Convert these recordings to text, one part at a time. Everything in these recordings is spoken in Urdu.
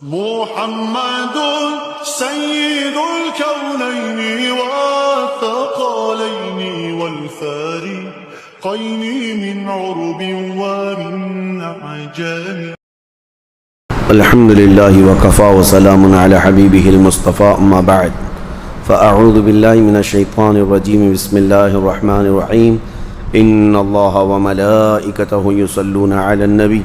محمد سيد الكونين والثقلين والفارقين من عرب ومن عجم. الحمد لله وكفى وسلام على حبيبه المصطفى أما بعد فأعوذ بالله من الشيطان الرجيم بسم الله الرحمن الرحيم إن الله وملائكته يصلون على النبي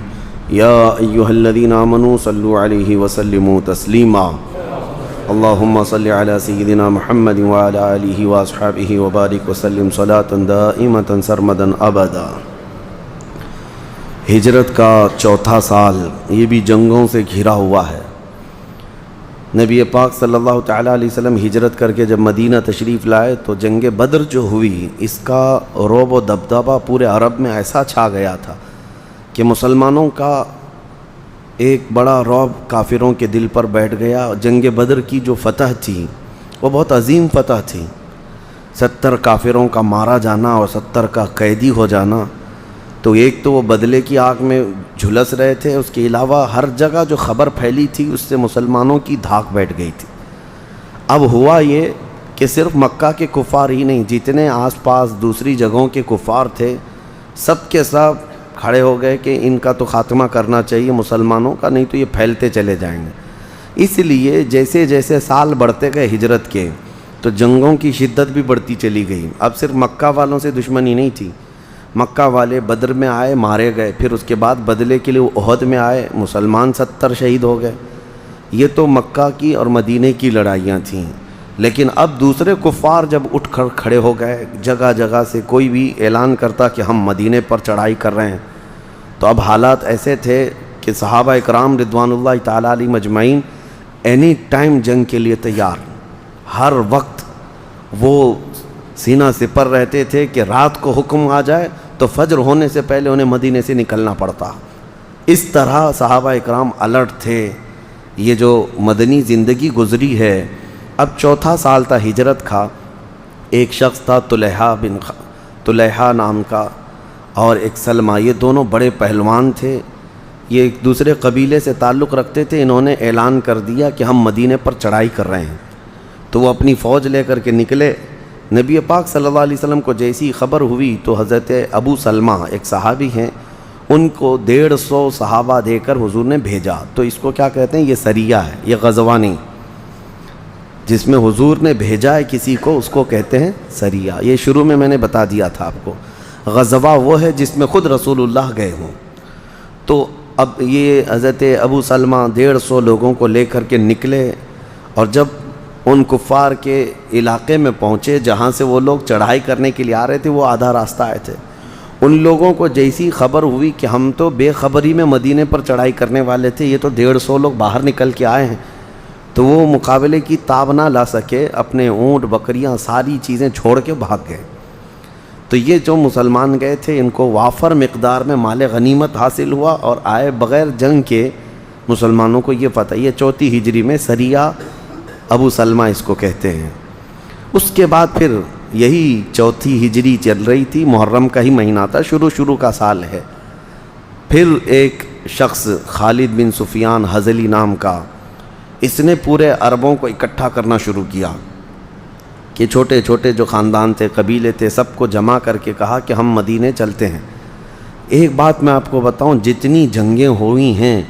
يا أيها الذين آمنوا صلوا عليه وسلموا تسليما اللهم صل على سيدنا محمد وعلى آله وأصحابه وبارك وسلم صلاة دائمة سرمدا أبدا. ہجرت کا چوتھا سال یہ بھی جنگوں سے گھرا ہوا ہے. نبی پاک صلی اللہ تعالیٰ علیہ وسلم ہجرت کر کے جب مدینہ تشریف لائے تو جنگ بدر جو ہوئی اس کا رعب و دبدبہ پورے عرب میں ایسا چھا گیا تھا کہ مسلمانوں کا ایک بڑا رعب کافروں کے دل پر بیٹھ گیا. جنگ بدر کی جو فتح تھی وہ بہت عظیم فتح تھی. 70 کافروں کا مارا جانا اور 70 کا قیدی ہو جانا. تو ایک تو وہ بدلے کی آگ میں جھلس رہے تھے، اس کے علاوہ ہر جگہ جو خبر پھیلی تھی اس سے مسلمانوں کی دھاک بیٹھ گئی تھی. اب ہوا یہ کہ صرف مکہ کے کفار ہی نہیں، جتنے آس پاس دوسری جگہوں کے کفار تھے سب کے سب کھڑے ہو گئے کہ ان کا تو خاتمہ کرنا چاہیے مسلمانوں کا، نہیں تو یہ پھیلتے چلے جائیں گے. اس لیے جیسے جیسے سال بڑھتے گئے ہجرت کے تو جنگوں کی شدت بھی بڑھتی چلی گئی. اب صرف مکہ والوں سے دشمنی نہیں تھی، مکہ والے بدر میں آئے مارے گئے، پھر اس کے بعد بدلے کے لیے احد میں آئے، مسلمان 70 شہید ہو گئے. یہ تو مکہ کی اور مدینے کی لڑائیاں تھیں. لیکن اب دوسرے کفار جب اٹھ کر کھڑے ہو گئے، جگہ جگہ سے کوئی بھی اعلان کرتا کہ ہم مدینے پر چڑھائی کر رہے ہیں، تو اب حالات ایسے تھے کہ صحابہ اکرام رضوان اللہ تعالیٰ علیہ مجمعین اینی ٹائم جنگ کے لیے تیار. ہر وقت وہ سینہ سپر رہتے تھے کہ رات کو حکم آ جائے تو فجر ہونے سے پہلے انہیں مدینے سے نکلنا پڑتا. اس طرح صحابہ اکرام الرٹ تھے. یہ جو مدنی زندگی گزری ہے، اب چوتھا سال تھا ہجرت کا. ایک شخص تھا طلحہ نام کا اور ایک سلمہ، یہ دونوں بڑے پہلوان تھے. یہ ایک دوسرے قبیلے سے تعلق رکھتے تھے. انہوں نے اعلان کر دیا کہ ہم مدینے پر چڑھائی کر رہے ہیں. تو وہ اپنی فوج لے کر کے نکلے. نبی پاک صلی اللہ علیہ وسلم کو جیسی خبر ہوئی تو حضرت ابو سلمہ ایک صحابی ہیں، ان کو 150 صحابہ دے کر حضور نے بھیجا. تو اس کو کیا کہتے ہیں؟ یہ سریہ ہے، یہ غزوہ نہیں. جس میں حضور نے بھیجا ہے کسی کو اس کو کہتے ہیں سریہ. یہ شروع میں نے بتا دیا تھا آپ کو. غزوہ وہ ہے جس میں خود رسول اللہ گئے ہوں. تو اب یہ حضرت ابو سلمہ 150 لوگوں کو لے کر کے نکلے، اور جب ان کفار کے علاقے میں پہنچے جہاں سے وہ لوگ چڑھائی کرنے کے لیے آ رہے تھے، وہ آدھا راستہ آئے تھے. ان لوگوں کو جیسی خبر ہوئی کہ ہم تو بے خبری میں مدینے پر چڑھائی کرنے والے تھے، یہ تو 150 لوگ باہر نکل کے آئے ہیں، تو وہ مقابلے کی تاب نہ لا سکے، اپنے اونٹ بکریاں ساری چیزیں چھوڑ کے بھاگ گئے. تو یہ جو مسلمان گئے تھے ان کو وافر مقدار میں مال غنیمت حاصل ہوا اور آئے بغیر جنگ کے. مسلمانوں کو یہ پتہ، یہ 4 ہجری میں سریہ ابو سلمہ اس کو کہتے ہیں. اس کے بعد پھر یہی 4 ہجری چل رہی تھی، محرم کا ہی مہینہ تھا، شروع کا سال ہے. پھر ایک شخص خالد بن سفیان حضلی نام کا، اس نے پورے عربوں کو اکٹھا کرنا شروع کیا کہ چھوٹے چھوٹے جو خاندان تھے، قبیلے تھے، سب کو جمع کر کے کہا کہ ہم مدینے چلتے ہیں. ایک بات میں آپ کو بتاؤں، جتنی جنگیں ہوئی ہیں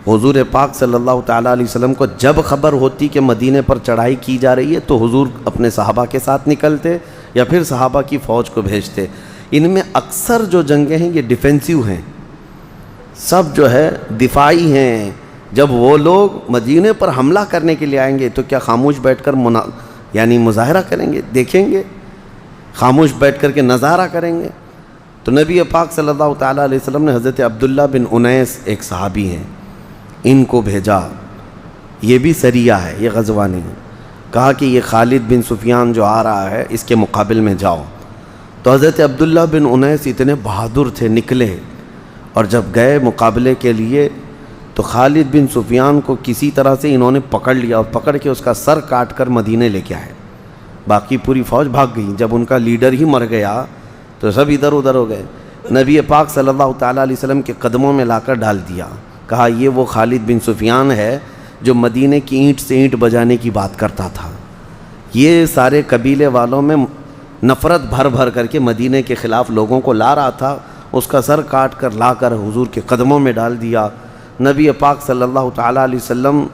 حضور پاک صلی اللہ تعالیٰ علیہ وسلم کو جب خبر ہوتی کہ مدینے پر چڑھائی کی جا رہی ہے تو حضور اپنے صحابہ کے ساتھ نکلتے یا پھر صحابہ کی فوج کو بھیجتے. ان میں اکثر جو جنگیں ہیں یہ ڈیفینسیو ہیں، سب جو ہے دفاعی ہیں. جب وہ لوگ مدینے پر حملہ کرنے کے لیے آئیں گے تو کیا خاموش بیٹھ کر یعنی مظاہرہ کریں گے؟ دیکھیں گے؟ خاموش بیٹھ کر کے نظارہ کریں گے؟ تو نبی پاک صلی اللہ تعالیٰ علیہ وسلم نے حضرت عبداللہ بن انیس ایک صحابی ہیں، ان کو بھیجا. یہ بھی سریہ ہے، یہ غزوہ نہیں. کہا کہ یہ خالد بن سفیان جو آ رہا ہے اس کے مقابل میں جاؤ. تو حضرت عبداللہ بن انیس اتنے بہادر تھے، نکلے، اور جب گئے مقابلے کے لیے تو خالد بن سفیان کو کسی طرح سے انہوں نے پکڑ لیا اور پکڑ کے اس کا سر کاٹ کر مدینے لے کے آئے. باقی پوری فوج بھاگ گئی. جب ان کا لیڈر ہی مر گیا تو سب ادھر ادھر ہو گئے. نبی پاک صلی اللہ تعالیٰ علیہ وسلم کے قدموں میں لا کر ڈال دیا. کہا یہ وہ خالد بن سفیان ہے جو مدینے کی اینٹ سے اینٹ بجانے کی بات کرتا تھا، یہ سارے قبیلے والوں میں نفرت بھر بھر کر کے مدینے کے خلاف لوگوں کو لا رہا تھا، اس کا سر کاٹ کر لا کر حضور کے قدموں میں ڈال دیا۔ نبی پاک صلی اللہ تعالیٰ علیہ وسلم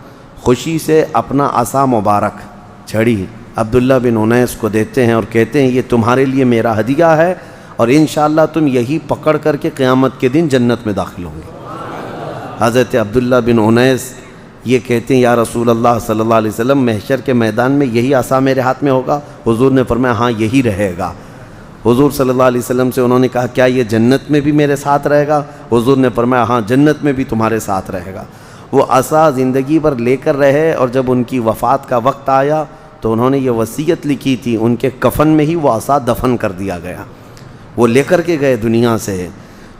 خوشی سے اپنا عصا مبارک چھڑی عبداللہ بن انیس کو دیتے ہیں اور کہتے ہیں یہ تمہارے لیے میرا ہدیہ ہے، اور انشاءاللہ تم یہی پکڑ کر کے قیامت کے دن جنت میں داخل ہوں گے۔ حضرت عبداللہ بن انیس یہ کہتے ہیں یا رسول اللہ صلی اللہ علیہ وسلم محشر کے میدان میں یہی عصا میرے ہاتھ میں ہوگا؟ حضور نے فرمایا ہاں یہی رہے گا۔ حضور صلی اللہ علیہ وسلم سے انہوں نے کہا کیا یہ جنت میں بھی میرے ساتھ رہے گا؟ حضور نے فرمایا ہاں جنت میں بھی تمہارے ساتھ رہے گا۔ وہ عصا زندگی بھر لے کر رہے، اور جب ان کی وفات کا وقت آیا تو انہوں نے یہ وصیت لکھی تھی، ان کے کفن میں ہی وہ عصا دفن کر دیا گیا، وہ لے کر کے گئے دنیا سے۔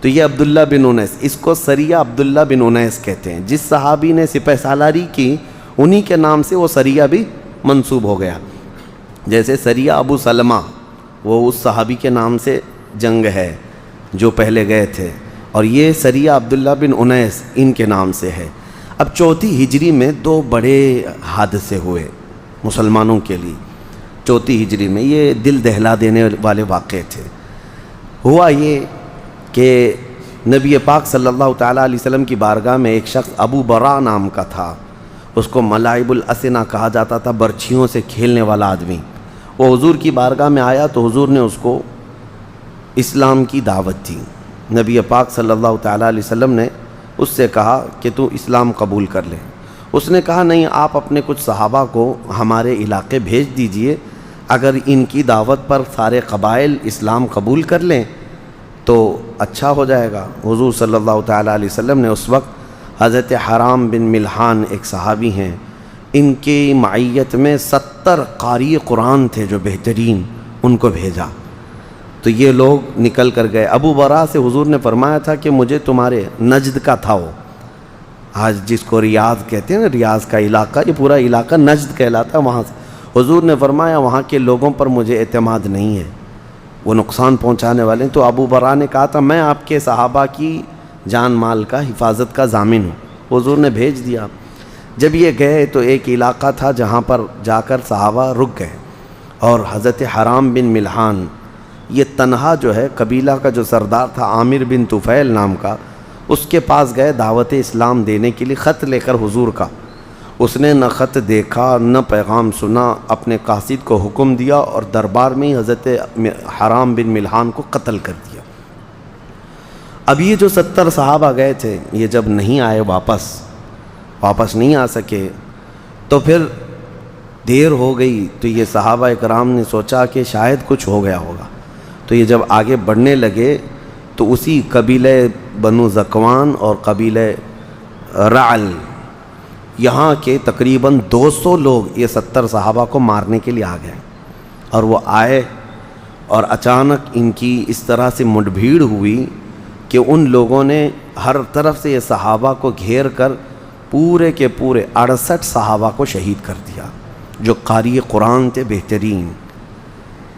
تو یہ عبداللہ بن انیس، اس کو سریہ عبداللہ بن انیس کہتے ہیں۔ جس صحابی نے سپہ سالاری کی انہی کے نام سے وہ سریہ بھی منسوب ہو گیا، جیسے سریہ ابو سلمہ وہ اس صحابی کے نام سے جنگ ہے جو پہلے گئے تھے، اور یہ سریہ عبداللہ بن انیس ان کے نام سے ہے۔ اب چوتھی ہجری میں دو بڑے حادثے ہوئے مسلمانوں کے لیے۔ چوتھی ہجری میں یہ دل دہلا دینے والے واقعے تھے۔ ہوا یہ کہ نبی پاک صلی اللہ تعالیٰ علیہ وسلم کی بارگاہ میں ایک شخص ابو برا نام کا تھا، اس کو ملاعب الاسنہ کہا جاتا تھا، برچھیوں سے کھیلنے والا آدمی۔ وہ حضور کی بارگاہ میں آیا تو حضور نے اس کو اسلام کی دعوت دی۔ نبی پاک صلی اللہ تعالیٰ علیہ وسلم نے اس سے کہا کہ تو اسلام قبول کر لے۔ اس نے کہا نہیں، آپ اپنے کچھ صحابہ کو ہمارے علاقے بھیج دیجئے، اگر ان کی دعوت پر سارے قبائل اسلام قبول کر لیں تو اچھا ہو جائے گا۔ حضور صلی اللہ تعالیٰ علیہ وسلم نے اس وقت حضرت حرام بن ملحان ایک صحابی ہیں، ان کی معیت میں 70 قاری قرآن تھے جو بہترین، ان کو بھیجا۔ تو یہ لوگ نکل کر گئے۔ ابو برا سے حضور نے فرمایا تھا کہ مجھے تمہارے نجد کا تھا، وہ آج جس کو ریاض کہتے ہیں نا، ریاض کا علاقہ، یہ پورا علاقہ نجد کہلاتا ہے، وہاں سے حضور نے فرمایا وہاں کے لوگوں پر مجھے اعتماد نہیں ہے، وہ نقصان پہنچانے والے ہیں۔ تو ابو برا نے کہا تھا میں آپ کے صحابہ کی جان مال کا حفاظت کا ضامن ہوں۔ حضور نے بھیج دیا۔ جب یہ گئے تو ایک علاقہ تھا جہاں پر جا کر صحابہ رک گئے، اور حضرت حرام بن ملحان یہ تنہا جو ہے قبیلہ کا جو سردار تھا عامر بن طفیل نام کا، اس کے پاس گئے دعوت اسلام دینے کے لیے، خط لے کر حضور کا۔ اس نے نہ خط دیکھا نہ پیغام سنا، اپنے قاصد کو حکم دیا اور دربار میں ہی حضرت حرام بن ملحان کو قتل کر دیا۔ اب یہ جو 70 صحابہ گئے تھے، یہ جب نہیں آئے واپس نہیں آ سکے، تو پھر دیر ہو گئی، تو یہ صحابہ اکرام نے سوچا کہ شاید کچھ ہو گیا ہوگا۔ تو یہ جب آگے بڑھنے لگے تو اسی قبیلہ بنو ذکوان اور قبیلہ رعل، یہاں کے تقریباً 200 لوگ یہ 70 صحابہ کو مارنے کے لیے آ گئے، اور وہ آئے اور اچانک ان کی اس طرح سے مڈ بھیڑ ہوئی کہ ان لوگوں نے ہر طرف سے یہ صحابہ کو گھیر کر پورے کے پورے 68 صحابہ کو شہید کر دیا، جو قاری قرآن تھے بہترین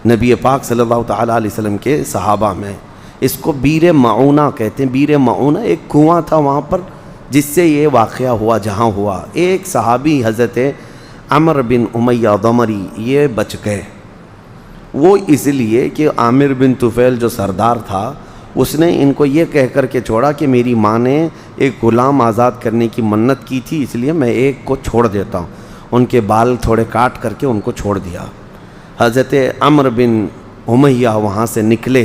نبی پاک صلی اللہ تعالیٰ علیہ وسلم کے صحابہ میں۔ اس کو بیر معونہ کہتے ہیں۔ بیر معونہ ایک کنواں تھا وہاں پر جس سے یہ واقعہ ہوا جہاں ہوا۔ ایک صحابی حضرت عمر بن امیہ ضمری یہ بچ گئے، وہ اس لیے کہ عامر بن طفیل جو سردار تھا اس نے ان کو یہ کہہ کر کے چھوڑا کہ میری ماں نے ایک غلام آزاد کرنے کی منت کی تھی، اس لیے میں ایک کو چھوڑ دیتا ہوں۔ ان کے بال تھوڑے کاٹ کر کے ان کو چھوڑ دیا۔ حضرت عمر بن امیہ وہاں سے نکلے۔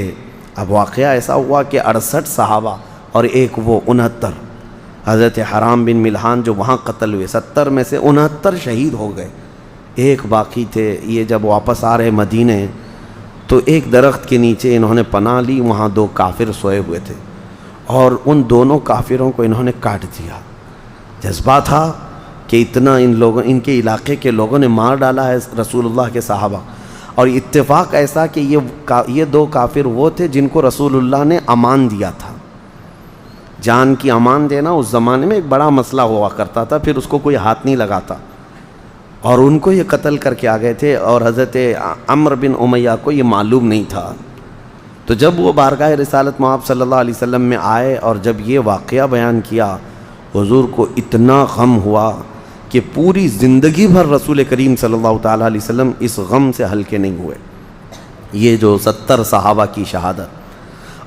اب واقعہ ایسا ہوا کہ 68 صحابہ اور ایک وہ 69، حضرت حرام بن ملحان جو وہاں قتل ہوئے، 70 میں سے 69 شہید ہو گئے، ایک باقی تھے۔ یہ جب واپس آ رہے مدینے تو ایک درخت کے نیچے انہوں نے پناہ لی، وہاں 2 کافر سوئے ہوئے تھے، اور ان دونوں کافروں کو انہوں نے کاٹ دیا۔ جذبہ تھا کہ اتنا ان کے علاقے کے لوگوں نے مار ڈالا ہے رسول اللہ کے صحابہ، اور اتفاق ایسا کہ یہ 2 کافر وہ تھے جن کو رسول اللہ نے امان دیا تھا۔ جان کی امان دینا اس زمانے میں ایک بڑا مسئلہ ہوا کرتا تھا، پھر اس کو کوئی ہاتھ نہیں لگاتا، اور ان کو یہ قتل کر کے آ گئے تھے، اور حضرت عمر بن امیہ کو یہ معلوم نہیں تھا۔ تو جب وہ بارگاہ رسالت مآب صلی اللہ علیہ وسلم میں آئے اور جب یہ واقعہ بیان کیا، حضور کو اتنا غم ہوا کہ پوری زندگی بھر رسول کریم صلی اللہ تعالیٰ علیہ وسلم اس غم سے ہلکے نہیں ہوئے۔ یہ جو 70 صحابہ کی شہادت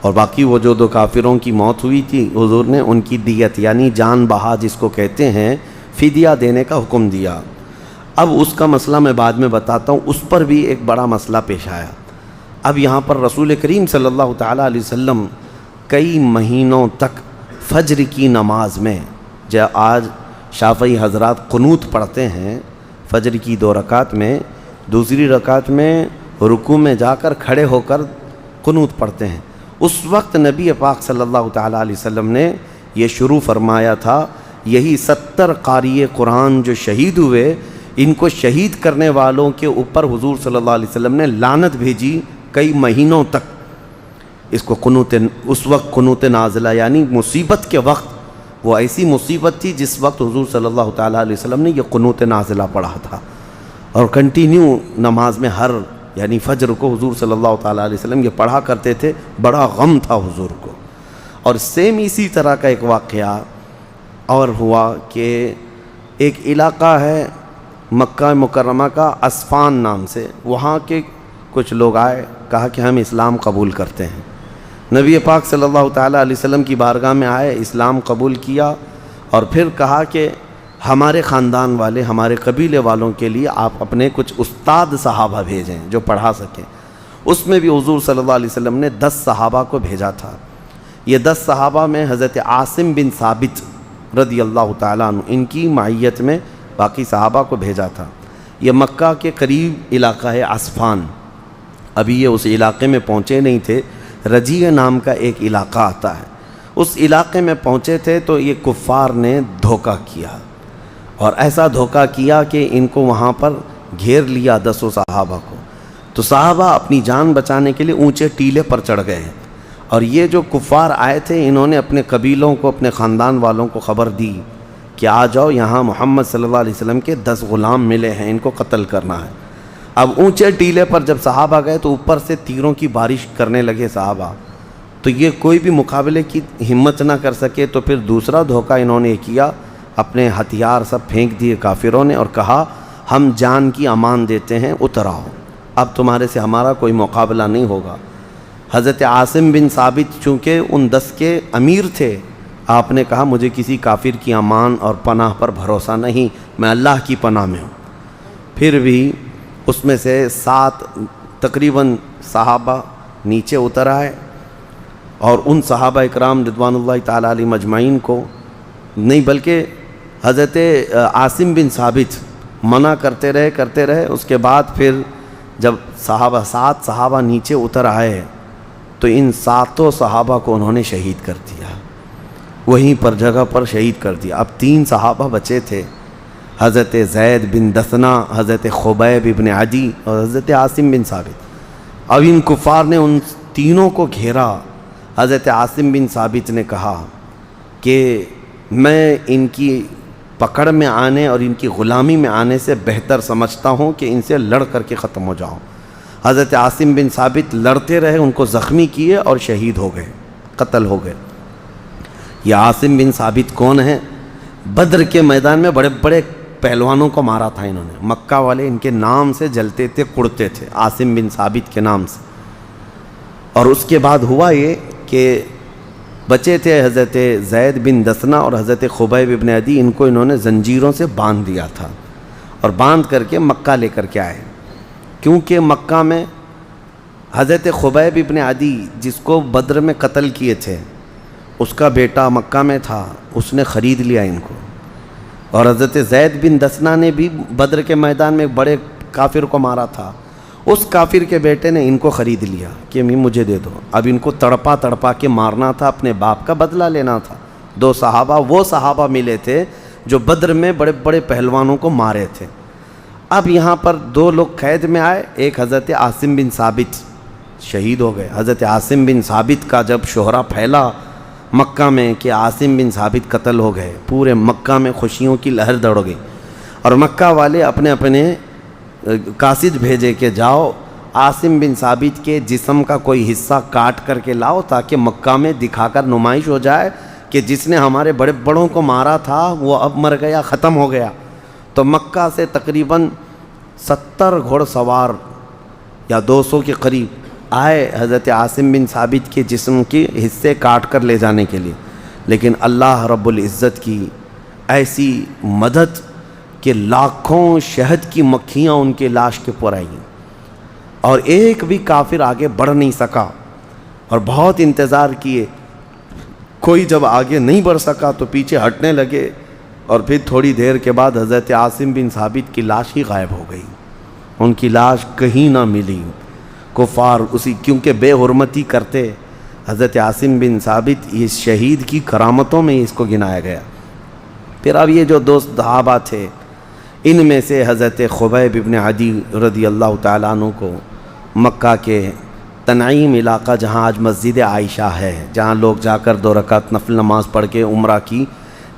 اور باقی وہ جو 2 کافروں کی موت ہوئی تھی، حضور نے ان کی دیت یعنی جان بہا جس کو کہتے ہیں فدیہ دینے کا حکم دیا۔ اب اس کا مسئلہ میں بعد میں بتاتا ہوں، اس پر بھی ایک بڑا مسئلہ پیش آیا۔ اب یہاں پر رسول کریم صلی اللہ تعالیٰ علیہ وسلم کئی مہینوں تک فجر کی نماز میں، جب آج شافعی حضرات قنوت پڑھتے ہیں فجر کی 2 رکعت میں، دوسری رکعت میں رکوع میں جا کر کھڑے ہو کر قنوت پڑھتے ہیں، اس وقت نبی پاک صلی اللہ تعالیٰ علیہ وسلم نے یہ شروع فرمایا تھا، یہی 70 قاری قرآن جو شہید ہوئے، ان کو شہید کرنے والوں کے اوپر حضور صلی اللہ علیہ وسلم نے لعنت بھیجی کئی مہینوں تک۔ اس کو قنوت، اس وقت قنوت نازلہ یعنی مصیبت کے وقت، وہ ایسی مصیبت تھی جس وقت حضور صلی اللہ تعالیٰ علیہ وسلم نے یہ قنوت نازلہ پڑھا تھا، اور کنٹینیو نماز میں ہر یعنی فجر کو حضور صلی اللہ تعالیٰ علیہ وسلم یہ پڑھا کرتے تھے، بڑا غم تھا حضور کو۔ اور سیم اسی طرح کا ایک واقعہ اور ہوا کہ ایک علاقہ ہے مکہ مکرمہ کا اسفان نام سے، وہاں کے کچھ لوگ آئے، کہا کہ ہم اسلام قبول کرتے ہیں۔ نبی پاک صلی اللہ تعالیٰ علیہ وسلم کی بارگاہ میں آئے، اسلام قبول کیا، اور پھر کہا کہ ہمارے خاندان والے، ہمارے قبیلے والوں کے لیے آپ اپنے کچھ استاد صحابہ بھیجیں جو پڑھا سکیں۔ اس میں بھی حضور صلی اللہ علیہ وسلم نے 10 صحابہ کو بھیجا تھا۔ یہ 10 صحابہ میں حضرت عاصم بن ثابت رضی اللہ تعالیٰ عنہ، ان کی معیت میں باقی صحابہ کو بھیجا تھا۔ یہ مکہ کے قریب علاقہ ہے اسفان، ابھی یہ اس علاقے میں پہنچے نہیں تھے، رجیع نام کا ایک علاقہ آتا ہے، اس علاقے میں پہنچے تھے تو یہ کفار نے دھوکہ کیا، اور ایسا دھوکہ کیا کہ ان کو وہاں پر گھیر لیا 10 صحابہ کو۔ تو صحابہ اپنی جان بچانے کے لیے اونچے ٹیلے پر چڑھ گئے، اور یہ جو کفار آئے تھے انہوں نے اپنے قبیلوں کو، اپنے خاندان والوں کو خبر دی کہ آ جاؤ، یہاں محمد صلی اللہ علیہ وسلم کے 10 غلام ملے ہیں، ان کو قتل کرنا ہے۔ اب اونچے ٹیلے پر جب صحابہ گئے تو اوپر سے تیروں کی بارش کرنے لگے صحابہ، تو یہ کوئی بھی مقابلے کی ہمت نہ کر سکے، تو پھر دوسرا دھوکہ انہوں نے کیا، اپنے ہتھیار سب پھینک دیے کافروں نے، اور کہا ہم جان کی امان دیتے ہیں، اتر آؤ، اب تمہارے سے ہمارا کوئی مقابلہ نہیں ہوگا۔ حضرت عاصم بن ثابت چونکہ ان 10 کے امیر تھے، آپ نے کہا مجھے کسی کافر کی امان اور پناہ پر بھروسہ نہیں، میں اللہ کی پناہ میں ہوں۔ پھر بھی اس میں سے 7 تقریباً صحابہ نیچے اتر آئے، اور ان صحابہ اکرام رضوان اللہ تعالیٰ علیہ مجمعین کو نہیں، بلکہ حضرت عاصم بن ثابت منع کرتے رہے۔ اس کے بعد پھر جب 7 صحابہ نیچے اتر آئے تو ان 7 صحابہ کو انہوں نے شہید کر دیا، وہیں پر جگہ پر شہید کر دیا۔ اب 3 صحابہ بچے تھے، حضرت زید بن دثنہ، حضرت خبیب ابن عدی اور حضرت عاصم بن ثابت۔ اب ان کفار نے ان تینوں کو گھیرا۔ حضرت عاصم بن ثابت نے کہا کہ میں ان کی پکڑ میں آنے اور ان کی غلامی میں آنے سے بہتر سمجھتا ہوں کہ ان سے لڑ کر کے ختم ہو جاؤں۔ حضرت عاصم بن ثابت لڑتے رہے، ان کو زخمی کیے اور شہید ہو گئے، قتل ہو گئے۔ یہ عاصم بن ثابت کون ہیں؟ بدر کے میدان میں بڑے بڑے پہلوانوں کو مارا تھا انہوں نے، مکہ والے ان کے نام سے جلتے تھے، کڑتے تھے، عاصم بن ثابت کے نام سے۔ اور اس کے بعد ہوا یہ کہ بچے تھے حضرت زید بن دثنہ اور حضرت خبیب ابن عدی، ان کو انہوں نے زنجیروں سے باندھ دیا تھا، اور باندھ کر کے مکہ لے کر کے آئے، کیونکہ مکہ میں حضرت خبیب ابن عدی جس کو بدر میں قتل کیے تھے، اس کا بیٹا مکہ میں تھا، اس نے خرید لیا ان کو۔ اور حضرت زید بن دثنہ نے بھی بدر کے میدان میں بڑے کافر کو مارا تھا، اس کافر کے بیٹے نے ان کو خرید لیا کہ مجھے دے دو۔ اب ان کو تڑپا تڑپا کے مارنا تھا، اپنے باپ کا بدلہ لینا تھا۔ 2 صحابہ وہ صحابہ ملے تھے جو بدر میں بڑے بڑے پہلوانوں کو مارے تھے۔ اب یہاں پر 2 لوگ قید میں آئے، ایک حضرت عاصم بن ثابت شہید ہو گئے۔ حضرت عاصم بن ثابت کا جب شہرہ پھیلا مکہ میں کہ عاصم بن ثابت قتل ہو گئے، پورے مکہ میں خوشیوں کی لہر دوڑ گئی، اور مکہ والے اپنے اپنے قاصد بھیجے کہ جاؤ عاصم بن ثابت کے جسم کا کوئی حصہ کاٹ کر کے لاؤ، تاکہ مکہ میں دکھا کر نمائش ہو جائے کہ جس نے ہمارے بڑے بڑوں کو مارا تھا وہ اب مر گیا، ختم ہو گیا۔ تو مکہ سے تقریباً 70 گھوڑ سوار یا 200 کے قریب آئے حضرت عاصم بن ثابت کے جسم کے حصے کاٹ کر لے جانے کے لیے، لیکن اللہ رب العزت کی ایسی مدد کہ لاکھوں شہد کی مکھیاں ان کے لاش کے پر آئیں اور ایک بھی کافر آگے بڑھ نہیں سکا، اور بہت انتظار کیے، کوئی جب آگے نہیں بڑھ سکا تو پیچھے ہٹنے لگے، اور پھر تھوڑی دیر کے بعد حضرت عاصم بن ثابت کی لاش ہی غائب ہو گئی، ان کی لاش کہیں نہ ملی۔ کفار اسی کیونکہ بے حرمتی کرتے، حضرت عاصم بن ثابت اس شہید کی کرامتوں میں اس کو گنایا گیا۔ پھر اب یہ جو دوست صحابہ تھے، ان میں سے حضرت خبیب ابن عدی رضی اللہ تعالیٰ عنہ کو مکہ کے تنعیم علاقہ، جہاں آج مسجد عائشہ ہے، جہاں لوگ جا کر 2 رکعت نفل نماز پڑھ کے عمرہ کی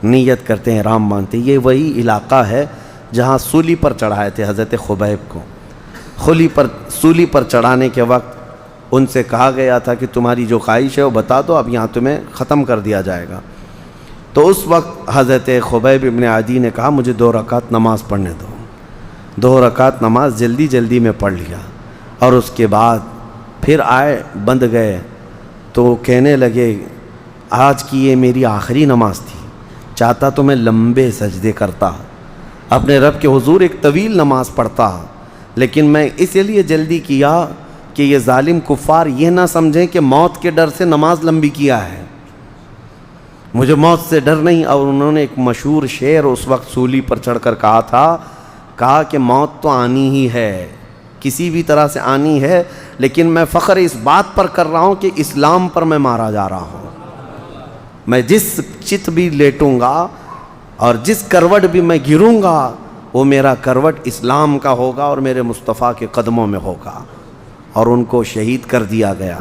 نیت کرتے ہیں، احرام باندھتے ہیں، یہ وہی علاقہ ہے جہاں سولی پر چڑھائے تھے حضرت خبیب کو۔ سولی پر چڑھانے کے وقت ان سے کہا گیا تھا کہ تمہاری جو خواہش ہے وہ بتا دو، اب یہاں تمہیں ختم کر دیا جائے گا۔ تو اس وقت حضرت خبیب ابن عدی نے کہا مجھے 2 رکعت نماز پڑھنے دو۔ 2 رکعت نماز جلدی میں پڑھ لیا، اور اس کے بعد پھر آئے، بند گئے، تو کہنے لگے آج کی یہ میری آخری نماز تھی، چاہتا تو میں لمبے سجدے کرتا، اپنے رب کے حضور ایک طویل نماز پڑھتا، لیکن میں اس لیے جلدی کیا کہ یہ ظالم کفار یہ نہ سمجھیں کہ موت کے ڈر سے نماز لمبی کیا ہے، مجھے موت سے ڈر نہیں۔ اور انہوں نے ایک مشہور شعر اس وقت سولی پر چڑھ کر کہا کہ موت تو آنی ہی ہے، کسی بھی طرح سے آنی ہے، لیکن میں فخر اس بات پر کر رہا ہوں کہ اسلام پر میں مارا جا رہا ہوں، میں جس چت بھی لیٹوں گا اور جس کروٹ بھی میں گروں گا وہ میرا کروٹ اسلام کا ہوگا اور میرے مصطفیٰ کے قدموں میں ہوگا، اور ان کو شہید کر دیا گیا۔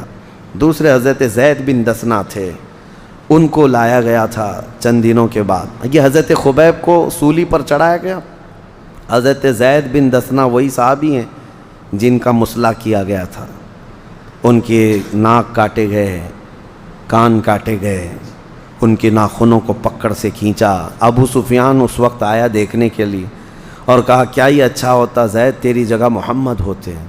دوسرے حضرت زید بن دسنا تھے، ان کو لایا گیا تھا چند دنوں کے بعد۔ یہ حضرت خبیب کو سولی پر چڑھایا گیا۔ حضرت زید بن دسنا وہی صحابی ہیں جن کا مسلح کیا گیا تھا، ان کے ناک کاٹے گئے، کان کاٹے گئے، ان کے ناخنوں کو پکڑ سے کھینچا۔ ابو سفیان اس وقت آیا دیکھنے کے لیے اور کہا کیا ہی اچھا ہوتا زید تیری جگہ محمد ہوتے ہیں۔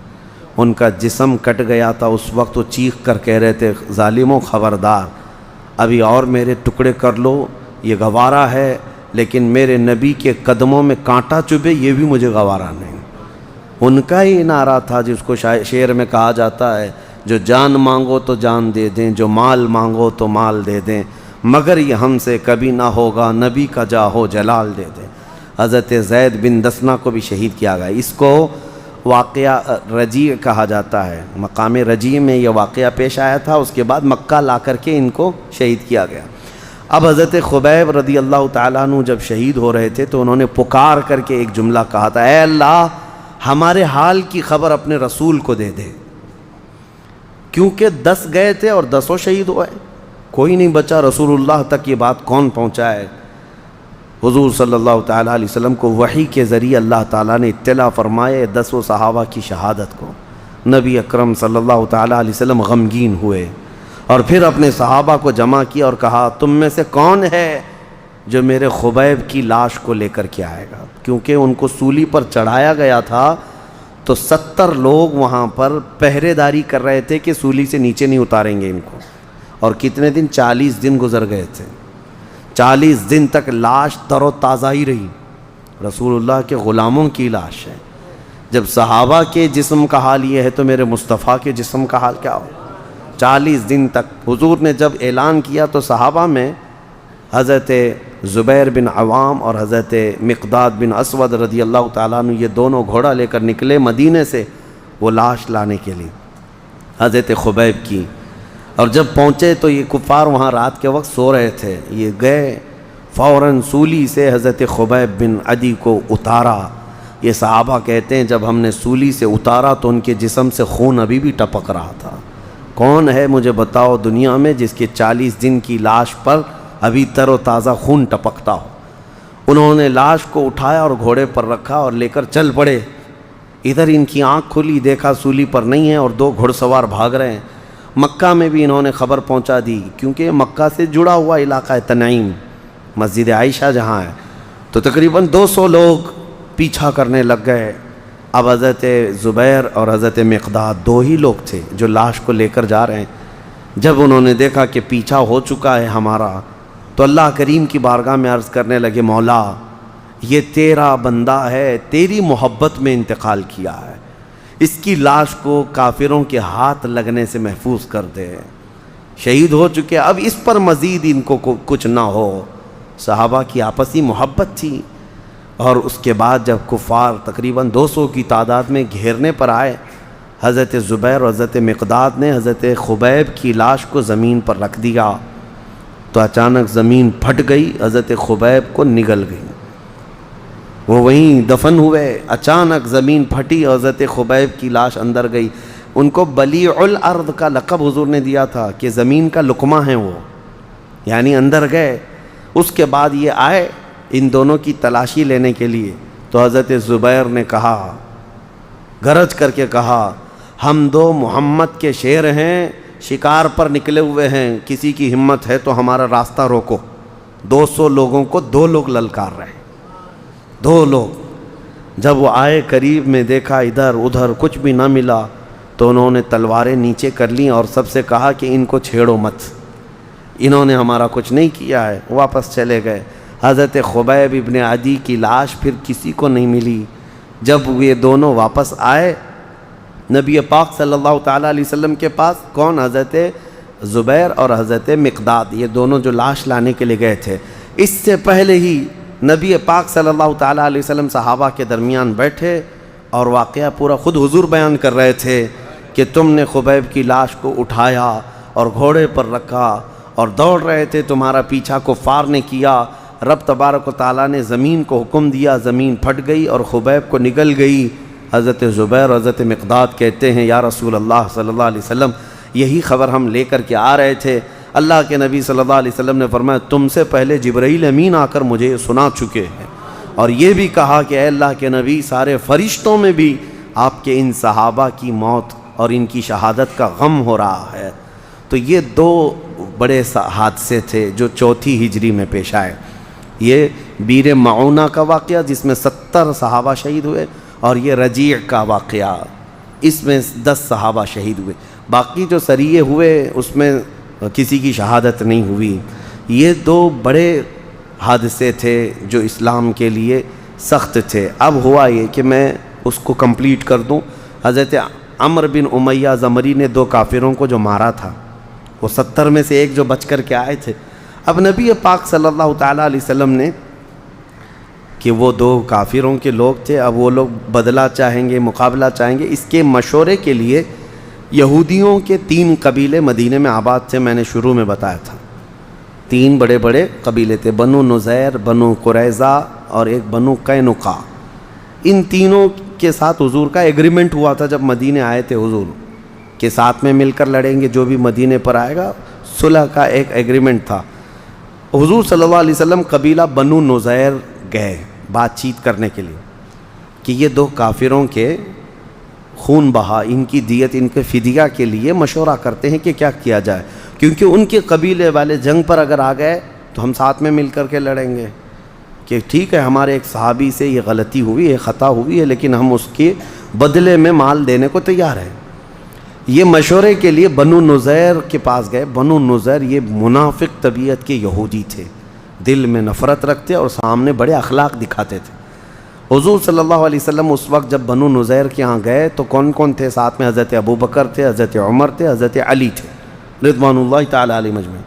ان کا جسم کٹ گیا تھا، اس وقت وہ چیخ کر کہہ رہے تھے ظالموں خبردار، ابھی اور میرے ٹکڑے کر لو، یہ گوارا ہے، لیکن میرے نبی کے قدموں میں کانٹا چبھے یہ بھی مجھے گوارا نہیں۔ ان کا ہی نعرہ تھا جس کو شعر میں کہا جاتا ہے جو جان مانگو تو جان دے دیں، جو مال مانگو تو مال دے دیں، مگر یہ ہم سے کبھی نہ ہوگا، نبی کا جاہو جلال دے دیں۔ حضرت زید بن دسنا کو بھی شہید کیا گیا۔ اس کو واقعہ رجیع کہا جاتا ہے، مقام رجیع میں یہ واقعہ پیش آیا تھا، اس کے بعد مکہ لا کر کے ان کو شہید کیا گیا۔ اب حضرت خبیب رضی اللہ تعالیٰ عنہ جب شہید ہو رہے تھے تو انہوں نے پکار کر کے ایک جملہ کہا تھا، اے اللہ ہمارے حال کی خبر اپنے رسول کو دے دے، کیونکہ 10 گئے تھے اور 10 شہید ہوئے، کوئی نہیں بچا۔ رسول اللہ تک یہ بات کون پہنچائے؟ حضور صلی اللہ تعالیٰ علیہ وسلم کو وحی کے ذریعے اللہ تعالیٰ نے اطلاع فرمائے 10 صحابہ کی شہادت کو۔ نبی اکرم صلی اللہ تعالیٰ علیہ وسلم غمگین ہوئے اور پھر اپنے صحابہ کو جمع کیا اور کہا تم میں سے کون ہے جو میرے خبیب کی لاش کو لے کر کے آئے گا؟ کیونکہ ان کو سولی پر چڑھایا گیا تھا تو 70 لوگ وہاں پر پہرے داری کر رہے تھے کہ سولی سے نیچے نہیں اتاریں گے ان کو، اور کتنے دن؟ 40 دن گزر گئے تھے۔ 40 دن تک لاش تر و تازہ ہی رہی، رسول اللہ کے غلاموں کی لاش ہے۔ جب صحابہ کے جسم کا حال یہ ہے تو میرے مصطفیٰ کے جسم کا حال کیا ہو؟ 40 دن تک حضور نے جب اعلان کیا تو صحابہ میں حضرت زبیر بن عوام اور حضرت مقداد بن اسود رضی اللہ تعالیٰ عنہ یہ دونوں گھوڑا لے کر نکلے مدینے سے وہ لاش لانے کے لیے حضرت خبیب کی، اور جب پہنچے تو یہ کفار وہاں رات کے وقت سو رہے تھے، یہ گئے فوراً سولی سے حضرت خبیب بن عدی کو اتارا۔ یہ صحابہ کہتے ہیں جب ہم نے سولی سے اتارا تو ان کے جسم سے خون ابھی بھی ٹپک رہا تھا۔ کون ہے مجھے بتاؤ دنیا میں جس کے 40 دن کی لاش پر ابھی تر و تازہ خون ٹپکتا ہو؟ انہوں نے لاش کو اٹھایا اور گھوڑے پر رکھا اور لے کر چل پڑے۔ ادھر ان کی آنکھ کھلی، دیکھا سولی پر نہیں ہے اور 2 گھڑ سوار بھاگ رہے ہیں۔ مکہ میں بھی انہوں نے خبر پہنچا دی، کیونکہ مکہ سے جڑا ہوا علاقہ ہے تنعیم، مسجد عائشہ جہاں ہے، تو تقریباً 200 لوگ پیچھا کرنے لگ گئے۔ اب حضرت زبیر اور حضرت مقداد دو ہی لوگ تھے جو لاش کو لے کر جا رہے ہیں۔ جب انہوں نے دیکھا کہ پیچھا ہو چکا ہے ہمارا، تو اللہ کریم کی بارگاہ میں عرض کرنے لگے، مولا یہ تیرا بندہ ہے، تیری محبت میں انتقال کیا ہے، اس کی لاش کو کافروں کے ہاتھ لگنے سے محفوظ کر دے، شہید ہو چکے، اب اس پر مزید ان کو کچھ نہ ہو۔ صحابہ کی آپسی محبت تھی۔ اور اس کے بعد جب کفار تقریباً 200 کی تعداد میں گھیرنے پر آئے، حضرت زبیر اور حضرت مقداد نے حضرت خبیب کی لاش کو زمین پر رکھ دیا تو اچانک زمین پھٹ گئی، حضرت خبیب کو نگل گئی، وہ وہیں دفن ہوئے۔ اچانک زمین پھٹی اور حضرت خبیب کی لاش اندر گئی۔ ان کو بلیع الارض کا لقب حضور نے دیا تھا کہ زمین کا لقمہ ہیں وہ، یعنی اندر گئے۔ اس کے بعد یہ آئے ان دونوں کی تلاشی لینے کے لیے، تو حضرت زبیر نے کہا، گرج کر کے کہا، ہم دو محمد کے شیر ہیں، شکار پر نکلے ہوئے ہیں، کسی کی ہمت ہے تو ہمارا راستہ روکو۔ 200 لوگوں کو 2 لوگ للکار رہے، 2 لوگ۔ جب وہ آئے قریب میں دیکھا ادھر ادھر کچھ بھی نہ ملا، تو انہوں نے تلواریں نیچے کر لیں اور سب سے کہا کہ ان کو چھیڑو مت، انہوں نے ہمارا کچھ نہیں کیا ہے۔ واپس چلے گئے۔ حضرت خبیب ابن عدی کی لاش پھر کسی کو نہیں ملی۔ جب یہ دونوں واپس آئے نبی پاک صلی اللہ تعالیٰ علیہ وسلم کے پاس، کون؟ حضرت زبیر اور حضرت مقداد، یہ دونوں جو لاش لانے کے لیے گئے تھے۔ اس سے پہلے ہی نبی پاک صلی اللہ تعالیٰ علیہ وسلم صحابہ کے درمیان بیٹھے اور واقعہ پورا خود حضور بیان کر رہے تھے کہ تم نے خبیب کی لاش کو اٹھایا اور گھوڑے پر رکھا اور دوڑ رہے تھے، تمہارا پیچھا کفار نے کیا، رب تبارک و تعالیٰ نے زمین کو حکم دیا، زمین پھٹ گئی اور خبیب کو نگل گئی۔ حضرت زبیر اور حضرت مقداد کہتے ہیں، یا رسول اللہ صلی اللہ علیہ وسلم، یہی خبر ہم لے کر کے آ رہے تھے۔ اللہ کے نبی صلی اللہ علیہ وسلم نے فرمایا، تم سے پہلے جبرائیل امین آ کر مجھے یہ سنا چکے ہیں، اور یہ بھی کہا کہ اے اللہ کے نبی، سارے فرشتوں میں بھی آپ کے ان صحابہ کی موت اور ان کی شہادت کا غم ہو رہا ہے۔ تو یہ 2 بڑے حادثے تھے جو 4 ہجری میں پیش آئے۔ یہ بیر معونہ کا واقعہ جس میں 70 صحابہ شہید ہوئے، اور یہ رجیع کا واقعہ، اس میں 10 صحابہ شہید ہوئے۔ باقی جو سریے ہوئے اس میں کسی کی شہادت نہیں ہوئی۔ یہ 2 بڑے حادثے تھے جو اسلام کے لیے سخت تھے۔ اب ہوا یہ کہ میں اس کو کمپلیٹ کر دوں۔ حضرت عمرو بن امیہ زمری نے 2 کافروں کو جو مارا تھا، وہ 70 میں سے ایک جو بچ کر کے آئے تھے۔ اب نبی پاک صلی اللہ تعالیٰ علیہ وسلم نے کہ وہ 2 کافروں کے لوگ تھے، اب وہ لوگ بدلہ چاہیں گے، مقابلہ چاہیں گے، اس کے مشورے کے لیے یہودیوں کے 3 قبیلے مدینے میں آباد تھے۔ میں نے شروع میں بتایا تھا 3 بڑے بڑے قبیلے تھے، بنو نذیر، بنو قریظہ اور ایک بنو قینقاع۔ ان تینوں کے ساتھ حضور کا ایگریمنٹ ہوا تھا جب مدینے آئے تھے حضور، کہ ساتھ میں مل کر لڑیں گے، جو بھی مدینے پر آئے گا، صلح کا ایک ایگریمنٹ تھا۔ حضور صلی اللہ علیہ وسلم قبیلہ بنو نذیر گئے بات چیت کرنے کے لیے کہ یہ 2 کافروں کے خون بہا، ان کی دیت، ان کے فدیہ کے لیے مشورہ کرتے ہیں کہ کیا کیا جائے، کیونکہ ان کے قبیلے والے جنگ پر اگر آ گئے تو ہم ساتھ میں مل کر کے لڑیں گے، کہ ٹھیک ہے ہمارے ایک صحابی سے یہ غلطی ہوئی ہے، خطا ہوئی ہے، لیکن ہم اس کے بدلے میں مال دینے کو تیار ہیں۔ یہ مشورے کے لیے بنو نذیر کے پاس گئے۔ بنو نذیر یہ منافق طبیعت کے یہودی تھے، دل میں نفرت رکھتے اور سامنے بڑے اخلاق دکھاتے تھے۔ حضور صلی اللہ علیہ وسلم اس وقت جب بنو نذیر کے ہاں گئے تو کون کون تھے ساتھ میں؟ حضرت ابو بکر تھے، حضرت عمر تھے، حضرت علی تھے رضوان اللہ تعالیٰ علیہ مجمعین۔